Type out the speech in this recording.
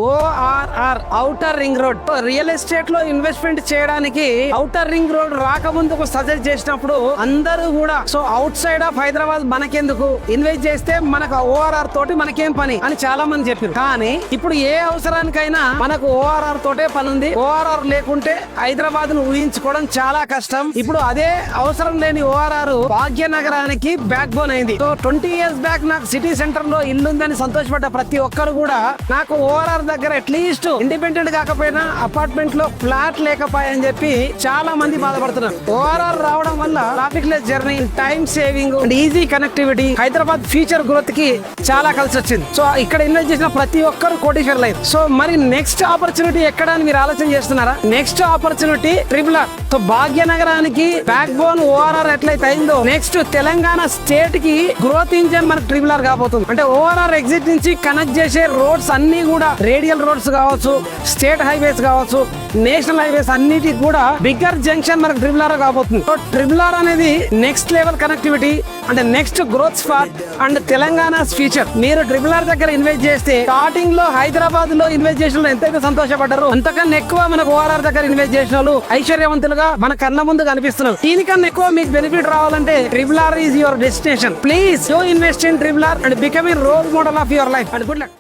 ORR outer ring road real estate లో investment చేయడానికి outer ring road రాకముందుకు suggest చేసినప్పుడు అందరూ కూడా so out side of Hyderabad మనకెందుకు ఇన్వెస్ట్ చేస్తే మనకు ORR తోటి మనకేం పని అని చాలా మంది చెప్పారు. కానీ ఇప్పుడు ఏ అవసరానికైనా మనకు ORR తోటే పని ఉంది. ORR లేకుంటే హైదరాబాద్ ను ఊహించుకోవడం చాలా కష్టం. ఇప్పుడు అదే అవసరం లేని ORR భాగ్యనగరానికి బ్యాక్ బోన్ అయింది. సో 20 years బ్యాక్ నాకు సిటీ సెంటర్ లో ఇల్లుందని సంతోషపడ్డ ప్రతి ఒక్కరు కూడా నాకు ORR దగ్గర అట్లీస్ట్ ఇండిపెండెంట్ కాకపోయినా అపార్ట్మెంట్ లో ఫ్లాట్ లేకపోయాయని చెప్పి చాలా మంది బాధపడుతున్నారు. ORR రావడం వల్ల traffic less journey, time saving and easy connectivity Hyderabad future growth కి చాలా కలిసి వచ్చింది. సో ఇక్కడ ఇన్వెస్ట్ చేసిన ప్రతి ఒక్కరు కోటీశ్వర్లు అయ్యారు. సో మరి నెక్స్ట్ ఆపర్చునిటీ ఎక్కడ అని మీరు ఆలోచన చేస్తున్నారా? నెక్స్ట్ ఆపర్చునిటీ ట్రిపుల్ సో భాగ్యనగరానికి బ్యాక్ బోన్ ORR ఎట్లయితే అయిందో నెక్స్ట్ తెలంగాణ స్టేట్ కి గ్రోత్ ఇంజన్ మనకు ట్రిపుల్ కాబోతుంది. అంటే ORR ఎగ్జిట్ నుంచి కనెక్ట్ చేసే రోడ్స్ అన్ని కూడా రేడియల్ రోడ్స్ కావచ్చు, స్టేట్ హైవేస్ కావచ్చు, నేషనల్ హైవేస్ అన్నిటికి కూడా బిగ్గర్ జంక్షన్ మనకు ట్రిపుల్ కాబోతుంది. సో ట్రిపుల్ అనేది నెక్స్ట్ లెవెల్ కనెక్టివిటీ అంటే next growth spot and Telangana future. మీరు ట్రిపుల్ దగ్గర ఇన్వెస్ట్ చేస్తే స్టార్టింగ్ లో హైదరాబాద్ లో ఇన్వెస్ట్ చేసిన వాళ్ళు ఎంతైతే సంతోషపడ్డారు అంతకన్నా ఎక్కువ మనకు ORR దగ్గర ఇన్వెస్ట్ చేసిన వాళ్ళు ఐశ్వర్యవంతులుగా మన కన్న ముందు కనిపిస్తున్నారు. దీనికన్నా ఎక్కువ మీకు బెనిఫిట్ రావాలంటే triple is your destination. Please do invest in triple and become a role model of your life and good luck.